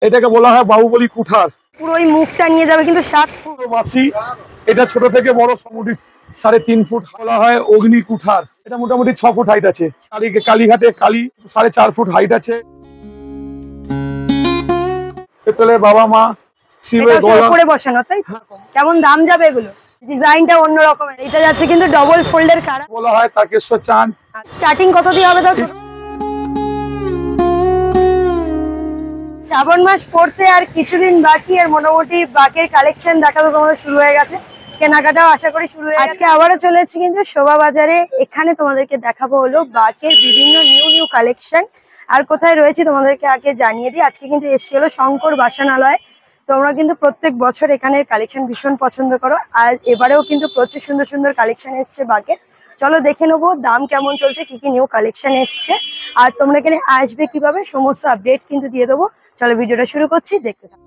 এটাকে বলা হয় বাহুবলী কুঠার। পুরো ওই মুখটা নিয়ে যাবে কিন্তু 7 ফুট মাসি। এটা ছোট থেকে বড় মোটামুটি 3.5 ফুট। বলা হয় অগ্নি কুঠার। এটা মোটামুটি 6 ফুট হাইট আছে। কালীঘাটে কালী 4.5 ফুট হাইট আছে। পেতলের বাবা মা শিবের গলা করে বসানো, তাই কেমন দাম যাবে এগুলো? ডিজাইনটা অন্য রকমের। এটা যাচ্ছে কিন্তু ডবল ফোল্ডের কারা, বলা হয় তারকেশ্বর চান। স্টার্টিং কত দিয়ে হবে? দাও শ্রাবণ মাস পড়তে আর কিছুদিন বাকি, আর মোটামুটি বাকের কালেকশন দেখা তো তোমাদের শুরু হয়ে গেছে, কেনাকাটাও আশা করি শুরু হয়ে গেছে। আজকে আবারও চলে এসেছি কিন্তু শোভা বাজারে। এখানে তোমাদেরকে দেখাবো হলো বাকের বিভিন্ন নিউ কালেকশন। আর কোথায় রয়েছে তোমাদেরকে আগে জানিয়ে দিই, আজকে কিন্তু এসেছি হলো শঙ্কর বাসনালয়। তোমরা কিন্তু প্রত্যেক বছর এখানের কালেকশন ভীষণ পছন্দ করো, আর এবারেও কিন্তু প্রচুর সুন্দর সুন্দর কালেকশন এসছে বাকের। চলো দেখে নেবো দাম কেমন চলছে, কি কি নিউ কালেকশন এসছে, আর তোমরা এখানে আসবে কিভাবে, সমস্ত আপডেট কিন্তু দিয়ে দেবো। চলো ভিডিওটা শুরু করছি, দেখতে থাকো।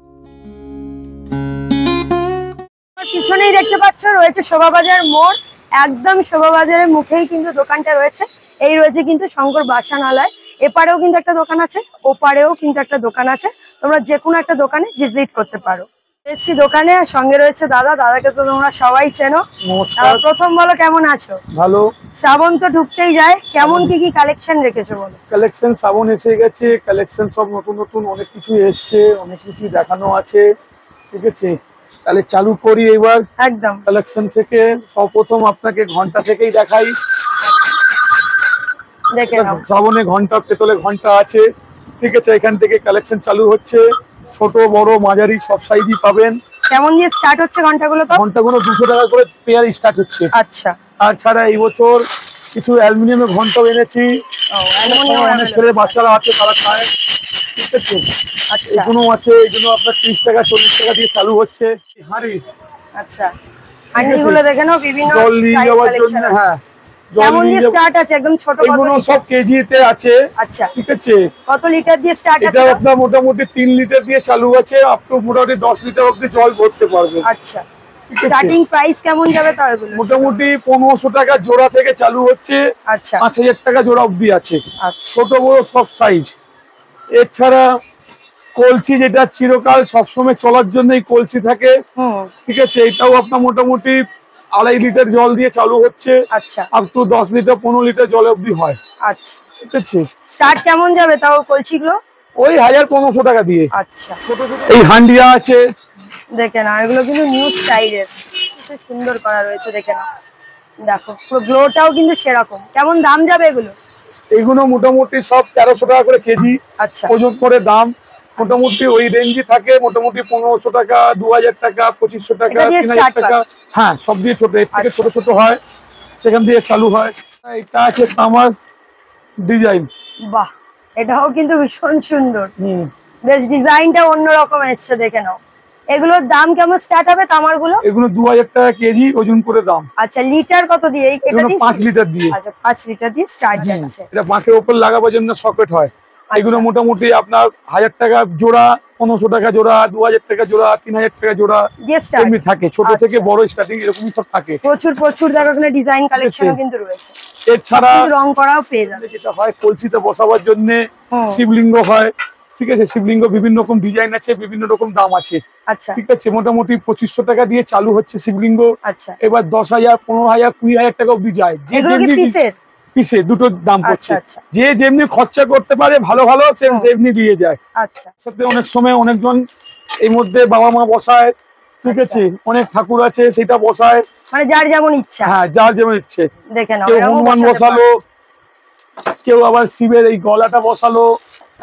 পিছনেই দেখতে পাচ্ছ রয়েছে শোভাবাজার মোড়। একদম শোভাবাজারের মুখেই কিন্তু দোকানটা রয়েছে। এই রয়েছে কিন্তু শঙ্কর বাসনালয়। এপারেও কিন্তু একটা দোকান আছে, ওপারেও কিন্তু একটা দোকান আছে। তোমরা যে কোনো একটা দোকানে ভিজিট করতে পারো। এসছি দোকানে, আর সঙ্গে রয়েছে দাদা। দাদাকে তো তোমরা সবাই চেনো। প্রথম বলো কেমন আছো? ভালো। শ্রাবণ তো ঢুকতেই যায়, কেমন কি কালেকশন রেখেছো বলো? কালেকশন শ্রাবণ এসে গেছে, কালেকশন সব নতুন নতুন অনেক কিছু এসছে, অনেক কিছু দেখানো আছে। ঠিক আছে, তাহলে চালু করি এবার একদম কালেকশন থেকে। সর্বপ্রথম আপনাকে ঘন্টা থেকেই দেখাই। দেখে নাও, শ্রাবণে ঘন্টা, পেতলে ঘন্টা আছে। ঠিক আছে, এখান থেকে কালেকশন চালু হচ্ছে। ছোট বড় মাঝারি সব সাইজই পাবেন। কেমন দিয়ে স্টার্ট হচ্ছে ঘন্টাগুলো? তো ঘন্টাগুলো 200 টাকা করে পেয়ার স্টার্ট হচ্ছে। আচ্ছা, আর ছাড়া এই বছর কিছু অ্যালুমিনিয়ামের ঘন্টাও এনেছি। অনেক ছেলে বাচ্চারা আছে, তারা খায়। ঠিক আছে, এগুলো আছে। এগুলো আপনার 30 টাকা 40 টাকা দিয়ে চালু হচ্ছে। হাঁড়ি, আচ্ছা, হাঁড়িগুলো দেখে নাও বিভিন্ন জল নিয়ে যাওয়ার জন্য। হ্যাঁ, কেমন দিয়ে স্টার্ট আছে? একদম ছোট, এগুলো সব কেজিতে আছে। আচ্ছা, ঠিক আছে। কত লিটার দিয়ে স্টার্ট আছে? এটা আপনার মোটামুটি 3 লিটার দিয়ে চালু আছে, আপ টু মোটামুটি 10 লিটার অবধি জল ভরতে পারবে। আচ্ছা, স্টার্টিং প্রাইস কেমন যাবে তাও এগুলো? মোটামুটি 1500 টাকা জোড়া থেকে চালু হচ্ছে। আচ্ছা, 5000 টাকা জোড়া অবধি আছে। আচ্ছা, ছোট বড় সব সাইজ। এছাড়া কলসি, যেটা চিরকাল সবসময় চলার জন্য এই কলসি থাকে। ঠিক আছে, এটাও আপনার মোটামুটি 2.5 লিটার জল দিয়ে চালু হচ্ছে। আচ্ছা, আপ টু 10 লিটার 15 লিটার জল অবধি হয়। আচ্ছা, ঠিক আছে। স্টার্ট কেমন যাবে তাও কলসিগুলো? ওই 1500 টাকা দিয়ে। আচ্ছা, ছোট ছোট এই হান্ডিয়া আছে, দেখে না, এগুলো কিন্তু নিউ স্টাইলের, খুব সুন্দর করা রয়েছে। দেখে না, দেখো পুরো গ্লোটাও কিন্তু সেরকম। কেমন দাম যাবে এগুলো? এগুলো মোটামুটি সব 1300 টাকা করে কেজি। আচ্ছা, ওজন করে দাম মোটামুটি ওই রেঞ্জে থাকে। মোটামুটি 1500 টাকা, 2000 টাকা, 2500 টাকা, 3000 টাকা। হ্যাঁ, সব দিয়ে ছোট, এর থেকে ছোট ছোট হয়, সেখান দিয়ে চালু হয়। এটা আছে তামার ডিজাইন। বাহ, এটাও কিন্তু ভীষণ সুন্দর। বেশ ডিজাইনটা অন্যরকম এসছে, দেখে নাও। এগুলোর দাম কেমন স্টার্ট হবে তামার গুলো? এগুলো 2000 টাকা কেজি ওজন করে দাম। আচ্ছা, লিটার কত দিয়ে? এটা 5 লিটার দিয়ে। আচ্ছা, 5 লিটার দিয়ে স্টার্ট যাচ্ছে। এটা বাঁকের উপর লাগাবার জন্য সকেট হয়। এগুলো মোটামুটি আপনার 1000 টাকা জোড়া, 1500 টাকা জোড়া, 2000 টাকা জোড়া, 3000 টাকা জোড়া এমনি থাকে। ছোট থেকে বড় স্টার্টিং এরকমই সব থাকে। প্রচুর দেখো এখানে ডিজাইন কালেকশনও কিন্তু রয়েছে। এছাড়া রং করাও পেয়ে যাবে। যেটা হয় কলসিতে বসাবার জন্য শিবলিঙ্গ হয়। ঠিক আছে, শিবলিঙ্গ বিভিন্ন রকম ডিজাইন আছে, বিভিন্ন রকম দাম আছে। আচ্ছা, ঠিক আছে, মোটামুটি 2500 টাকা দিয়ে চালু হচ্ছে শিবলিঙ্গ। আচ্ছা, এবার 10,000, 15,000, 20,000 টাকা অবধি যায়। পিসে দুটো দাম পড়ছে। যে যেমনি খরচা করতে পারে ভালো ভালো সেমনি দিয়ে যায়। আচ্ছা, সাথে অনেক সময় অনেকজন এই মধ্যে বাবা মা বসায়। ঠিক আছে, অনেক ঠাকুর আছে, সেটা বসায়, মানে যার যেমন ইচ্ছা। হ্যাঁ, যার যেমন ইচ্ছে। দেখে নাও, কেউ হনুমান বসালো, কেউ আবার শিবের এই গলাটা বসালো।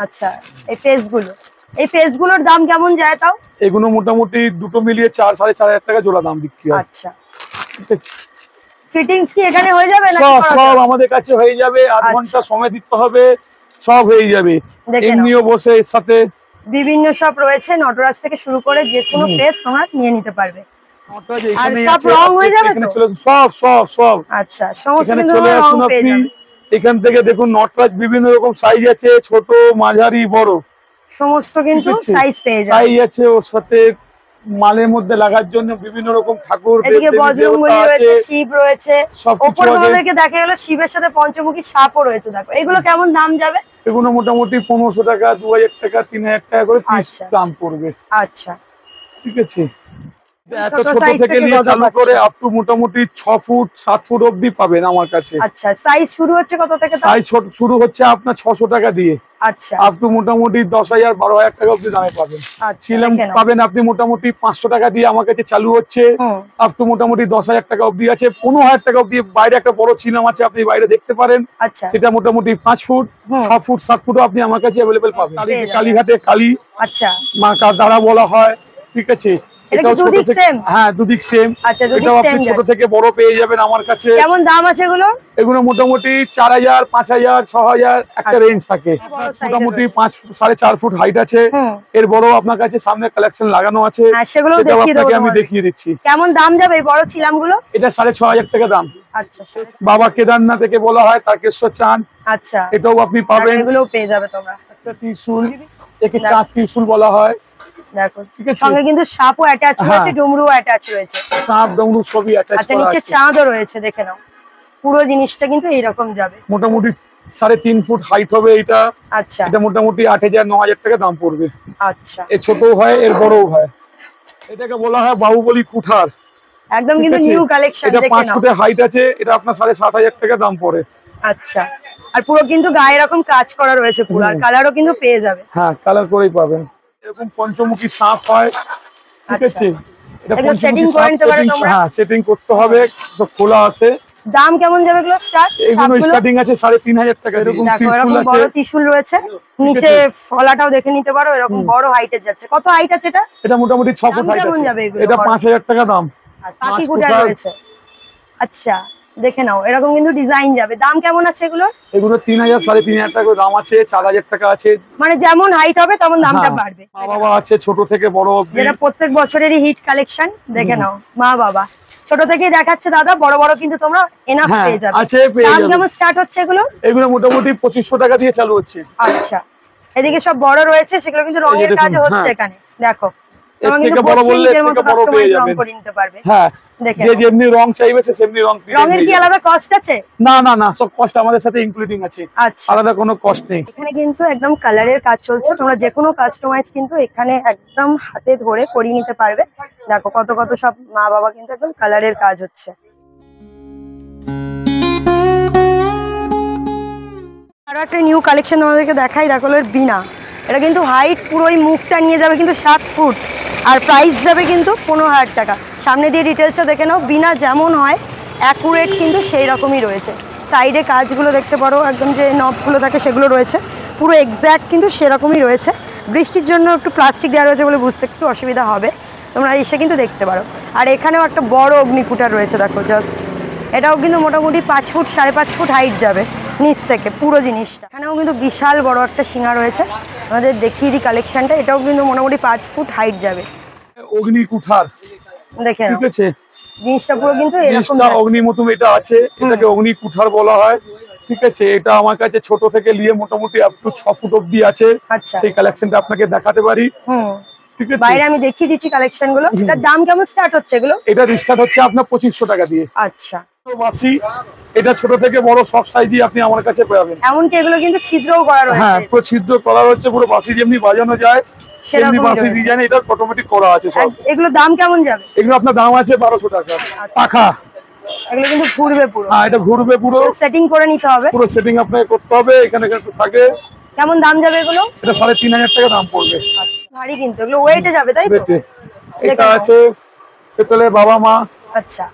আচ্ছা, এই ফেসগুলোর দাম কেমন যায় তাও? এগুলো মোটামুটি দুটো মিলিয়ে 4-4.5 টাকা জোড়া দাম বিক্রি হয়। আচ্ছা, ঠিক আছে। ফিটিংস কি এখানে হয়ে যাবে নাকি? সব আমাদের কাছে হয়ে যাবে। 8 ঘন্টা সময় দিতে হবে, সব হয়ে যাবে। এমনিও বসে এর সাথে বিভিন্ন সব রয়েছে, নটরাজ থেকে শুরু করে যে কোনো ফেস তোমরা নিয়ে নিতে পারবে। আর সব রং হয়ে যাবে তো? সব। আচ্ছা, সমস্ত রং পেয়ে যাবে। এখান থেকে দেখুন নটরাজ বিভিন্ন রকম সাইজ আছে, ছোট মাঝারি বড় সমস্ত কিন্তু সাইজ পেয়ে যাবে। সাইজ আছে, ওর সাথে মালের মধ্যে লাগার জন্য বিভিন্ন রকম ঠাকুর, এদিকে বজরংবলী রয়েছে, শিব রয়েছে, উপরে তোমাদেরকে দেখা গেল শিবের সাথে পঞ্চমুখী সাপও রয়েছে। দেখো এগুলো কেমন দাম যাবে? এগুলো মোটামুটি 1500 টাকা, 2000 টাকা, 3000 টাকা করে পিস দাম পড়বে। আচ্ছা, ঠিক আছে। এত ছোট থেকে নিয়ে চালু করে আপ টু মোটামুটি 6 ফুট 7 ফুট অবধি পাবেন আমার কাছে। আচ্ছা, সাইজ শুরু হচ্ছে কত থেকে? সাইজ শুরু হচ্ছে আপনার 600 টাকা দিয়ে। আচ্ছা, আপ টু মোটামুটি 10,000 12,000 টাকা অবধি দামে পাবেন। ছিলাম পাবেন আপনি মোটামুটি 500 টাকা দিয়ে আমার কাছে চালু হচ্ছে। আপ টু মোটামুটি 10,000 টাকা অবধি আছে, 15,000 টাকা অবধি। বাইরে একটা বড় ছিলাম আছে, আপনি বাইরে দেখতে পারেন। আচ্ছা, সেটা মোটামুটি 5 ফুট 6 ফুট 7 ফুটও আপনি আমার কাছে অ্যাভেলেবেল পাবেন। কালীঘাটে কালী, আচ্ছা, মা দ্বারা বলা হয়। ঠিক আছে, এটাও ছোট থেকে, হ্যাঁ দুদিক সেম। আচ্ছা, এটাও আপনি ছোট থেকে বড় পেয়ে যাবেন আমার কাছে। কেমন দাম আছে এগুলো? এগুলো মোটামুটি 4000 5000 6000 একটা রেঞ্জ থাকে। মোটামুটি 5 4.5 ফুট হাইট আছে। এর বড় আপনার কাছে সামনে কালেকশন লাগানো আছে, সেগুলো আমি দেখিয়ে দিচ্ছি। কেমন দাম যাবে এই বড় ছিলামগুলো? এটা 6500 টাকা দাম। আচ্ছা, বাবা কেদারনাথ থেকে বলা হয়, তারকেশ্বর চাঁদ। আচ্ছা, এটাও আপনি পাবেন, এগুলোও পেয়ে যাবে তোমরা। একটা ত্রিশূল, একে চাঁদ ত্রিশূল বলা হয়। দেখো, সঙ্গে কিন্তু সাপও অ্যাটাচ রয়েছে, ডমরুও অ্যাটাচ রয়েছে। সাপ ডমরু সবই অ্যাটাচ করা আছে। আচ্ছা, নিচে চাঁদও রয়েছে, দেখে নাও। পুরো জিনিসটা কিন্তু এইরকম যাবে। মোটামুটি 3.5 ফুট হাইট হবে এটা। আচ্ছা, এটা মোটামুটি 8000 9000 টাকা দাম পড়বে। আচ্ছা, এর ছোটও হয়, এর বড়ও হয়। এটাকে বলা হয় বাহুবলী কুঠার। একদম কিন্তু নিউ কালেকশন। এটা 5 ফুটের হাইট আছে, এটা আপনার 7500 টাকা দাম পড়ে। আচ্ছা, আর পুরো কিন্তু গায়ে এরকম কাজ করা রয়েছে পুরো, আর কালারও কিন্তু পেয়ে যাবে। হ্যাঁ, কালার করেই পাবেন। এরকম পঞ্চমুখী সাপ হয়। ঠিক আছে, এটা সেটিং করে নিতে পারো তোমরা। হ্যাঁ, সেটিং করতে হবে, তো খোলা আছে। দাম কেমন যাবে এগুলো স্টার্ট? এগুলো স্টার্টিং আছে 3500 টাকা। এরকম ত্রিশূল আছে, বড় ত্রিশূল রয়েছে, নিচে ফলাটাও দেখে নিতে পারো। এরকম বড় হাইটের যাচ্ছে। কত হাইট আছে এটা? এটা মোটামুটি 6 ফুট হাইট আছে। এটা 5000 টাকা দাম। আচ্ছা, কি কুটার রয়েছে। আচ্ছা, দেখে নাও, এরকম কিন্তু ডিজাইন যাবে। দাম কেমন আছে এগুলো? এগুলো 3000 3500 টাকা দাম আছে, 4000 টাকা আছে। মানে যেমন হাইট হবে তেমন দামটা বাড়বে। মা বাবা আছে ছোট থেকে বড় অবধি, যেটা প্রত্যেক বছরেরই হিট কালেকশন। দেখে নাও, মা বাবা ছোট থেকেই দেখাচ্ছে দাদা, বড় বড় কিন্তু তোমরা এনাফ পেয়ে যাবে। দাম কেমন স্টার্ট হচ্ছে এগুলো? এগুলো মোটামুটি 2500 টাকা দিয়ে চালু হচ্ছে। আচ্ছা, এদিকে সব বড় রয়েছে, সেগুলো কিন্তু রঙের কাজ হচ্ছে এখানে। দেখো, তোমরা কিন্তু বড় বললে থেকে বড় পেয়ে যাবেন, রং করে নিতে পারবে। হ্যাঁ, যে যেমনি রং চাইবে সে সেমনি রং পেয়ে যাবে। রঙের কি আলাদা কস্ট আছে? না না না, সব কস্ট আমাদের সাথে ইনক্লুডিং আছে। আচ্ছা, আলাদা কোনো কস্ট নেই। এখানে কিন্তু একদম কালারের কাজ চলছে। তোমরা যে কোনো কাস্টমাইজ কিন্তু এখানে একদম হাতে ধরে করিয়ে নিতে পারবে। দেখো কত কত সব মা বাবা কিন্তু একদম কালারের কাজ হচ্ছে। আরো একটা নিউ কালেকশন তোমাদেরকে দেখাই। দেখো, এর বিনা, এটা কিন্তু হাইট পুরোই মুখটা নিয়ে যাবে কিন্তু 7 ফুট, আর প্রাইস যাবে কিন্তু 15,000 টাকা। সামনে দিয়ে ডিটেলসটা দেখে নাও। বিনা যেমন হয় অ্যাকুরেট কিন্তু সেই রকমই রয়েছে। সাইডে কাজগুলো দেখতে পারো, একদম যে নবগুলো থাকে সেগুলো রয়েছে, পুরো এক্স্যাক্ট কিন্তু সেরকমই রয়েছে। বৃষ্টির জন্য একটু প্লাস্টিক দেওয়া রয়েছে বলে বুঝতে একটু অসুবিধা হবে, তোমরা এসে কিন্তু দেখতে পারো। আর এখানেও একটা বড় অগ্নিকুটার রয়েছে, দেখো জাস্ট। এটাও কিন্তু মোটামুটি 5 ফুট 5.5 ফুট হাইট যাবে নিচ থেকে পুরো জিনিসটা। এখানেও কিন্তু বিশাল বড় একটা শিঙা রয়েছে, আমাদের দেখিয়ে দিই কালেকশনটা। এটাও কিন্তু মোটামুটি 5 ফুট হাইট যাবে। অগ্নিকুঠার দেখে ঠিক আছে, জিনিসটা পুরো কিন্তু এরকম অগ্নি মতো এটা আছে, এটাকে অগ্নিকুঠার বলা হয়। ঠিক আছে, এটা আমার কাছে ছোট থেকে নিয়ে মোটামুটি আপ টু 6 ফুট অবধি আছে। সেই কালেকশনটা আপনাকে দেখাতে পারি। ঠিক আছে, বাইরে আমি দেখিয়ে দিচ্ছি কালেকশন গুলো। এটার দাম কেমন স্টার্ট হচ্ছে এগুলো? এটা স্টার্ট হচ্ছে আপনার 2500 টাকা দিয়ে। আচ্ছা, এটা ছোট থেকে বড় সব সাইজই আপনি আমার কাছে পাবেন। এমনকি এগুলো কিন্তু ছিদ্রও করা রয়েছে। হ্যাঁ, পুরো ছিদ্র করা হচ্ছে, পুরো বাঁশি যেমনি বাজানো যায় সেমনি বাঁশি ডিজাইন এটা অটোমেটিক করা আছে সব। এগুলো দাম কেমন যাবে? এগুলো আপনার দাম আছে 1200 টাকা পাখা। এগুলো কিন্তু ঘুরবে পুরো। হ্যাঁ, এটা ঘুরবে পুরো, সেটিং করে নিতে হবে। পুরো সেটিং আপনাকে করতে হবে। এখানে একটু থাকে। কেমন দাম যাবে এগুলো? এটা 3500 টাকা দাম পড়বে। আচ্ছা, ভারী কিন্তু এগুলো ওয়েটে যাবে তাই তো? এটা আছে পেতলের বাবা মা। আচ্ছা,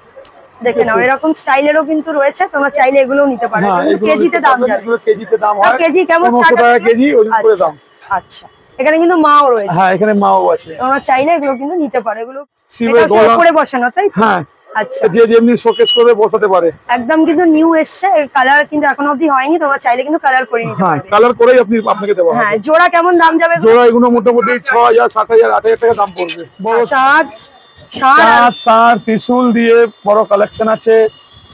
দেখে নাও, এরকম স্টাইলেরও কিন্তু রয়েছে, তোমরা চাইলে এগুলোও নিতে পারো। কেজিতে দাম যাবে। এগুলো কেজিতে দাম হয়। কেজি কেমন স্টার্ট 1500 টাকা কেজি ওজন করে দাম। আচ্ছা, এখানে কিন্তু মাও রয়েছে। হ্যাঁ, এখানে মাও আছে, তোমরা চাইলে এগুলো কিন্তু নিতে পারো। এগুলো শিবের গলা করে বসানো তাই তো? হ্যাঁ, আচ্ছা, যে যেমনি শোকেস করে বসাতে পারে। একদম কিন্তু নিউ এসছে, এর কালার কিন্তু এখনো অবধি হয়নি। তোমরা চাইলে কিন্তু কালার করে নিতে পারবে। হ্যাঁ, কালার করেই আপনাকে দেবো। হ্যাঁ, জোড়া কেমন দাম যাবে? জোড়া এগুলো মোটামুটি 6000 7000 8000 টাকা দাম পড়বে। বড় ষাট ত্রিশূল দিয়ে বড় কালেকশন আছে।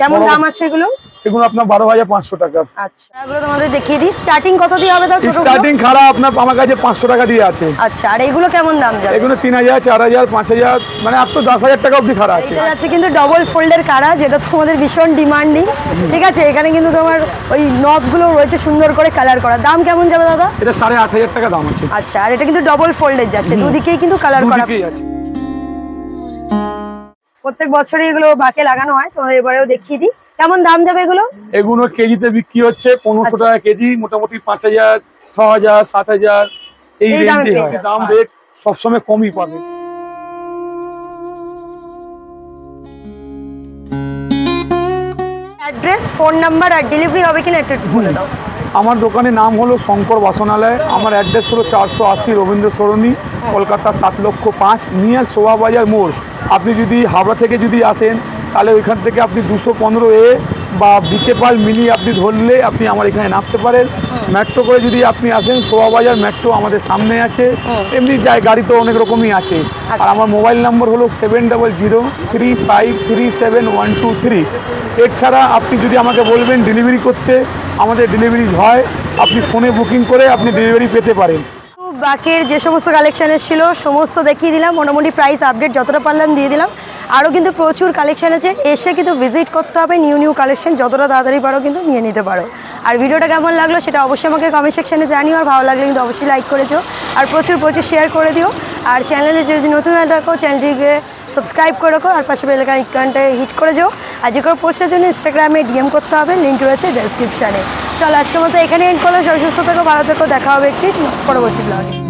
কেমন দাম আছে এগুলো? এগুলো আপনার 12,500 টাকা। আচ্ছা, এগুলো তোমাদের দেখিয়ে দিই, স্টার্টিং কত দিয়ে হবে? তাও স্টার্টিং খারাপ আপনার আমার কাছে 500 টাকা দিয়ে আছে। আচ্ছা, আর এগুলো কেমন দাম যাবে? এগুলো 3000, 4000, 5000, মানে আপ তো 10,000 টাকা অবধি খাড়া আছে। এটা আছে কিন্তু ডবল ফোল্ডের কারা, যেটা তোমাদের ভীষণ ডিমান্ডিং। ঠিক আছে, এখানে কিন্তু তোমার ওই নবগুলো রয়েছে সুন্দর করে কালার করা। দাম কেমন যাবে দাদা? এটা 8,500 টাকা দাম আছে। আচ্ছা, আর এটা কিন্তু ডবল ফোল্ডের যাচ্ছে, দুদিকেই কিন্তু কালার করা আছে। প্রত্যেক বছরই এগুলো বাকে লাগানো হয়, তোমাদের এবারেও দেখিয়ে দিই। কেমন দাম যাবে এগুলো? এগুলো কেজিতে বিক্রি হচ্ছে 1500 টাকা কেজি, মোটামুটি 5000, 6000, 7000 এই রেঞ্জে হয়। দাম রেট সবসময় কমই পাবে। অ্যাড্রেস, ফোন নাম্বার আর ডেলিভারি হবে কিনা একটু বলে দাও। আমার দোকানের নাম হলো শঙ্কর বাসনালয়। আমার অ্যাড্রেস হলো 480 রবীন্দ্র সরণি, কলকাতা 7,05,000, নিয়ার শোভাবাজার মোড়। আপনি যদি হাওড়া থেকে যদি আসেন তাহলে ওইখান থেকে আপনি 215A বা বিকেপাল মিনি আপনি ধরলে আপনি আমার এখানে নামতে পারেন। মেট্রো করে যদি আপনি আসেন, শোভাবাজার মেট্রো আমাদের সামনে আছে। এমনি যায় গাড়ি তো অনেক রকমই আছে। আর আমার মোবাইল নম্বর হলো 7003537123। এছাড়া আপনি যদি আমাকে বলবেন ডেলিভারি করতে, আমাদের ডেলিভারি হয়। আপনি ফোনে বুকিং করে আপনি ডেলিভারি পেতে পারেন। বাকের যে সমস্ত কালেকশন ছিল সমস্ত দেখিয়ে দিলাম, মোটামুটি প্রাইস আপডেট যতটা পারলাম দিয়ে দিলাম। আরও কিন্তু প্রচুর কালেকশন আছে, এসে কিন্তু ভিজিট করতে হবে। নিউ কালেকশন যতটা তাড়াতাড়ি পারো কিন্তু নিয়ে নিতে পারো। আর ভিডিওটা কেমন লাগলো সেটা অবশ্যই আমাকে কমেন্ট সেকশনে জানিও। আর ভালো লাগলে কিন্তু অবশ্যই লাইক করে দিও, আর প্রচুর শেয়ার করে দিও। আর চ্যানেলে যদি নতুন হয়ে থাকো চ্যানেলটিকে সাবস্ক্রাইব করে রাখো, আর পাশে বেল আইকনটা হিট করে যাও। আর যে কোনো পোস্টের জন্য ইনস্টাগ্রামে ডিএম করতে হবে, লিঙ্ক রয়েছে ডেসক্রিপশানে। চলো আজকের মতো এখানে এন্ড করলাম। সবাই সুস্থ থেকো, ভালো থেকো, দেখা হবে একটি পরবর্তী ব্লগে।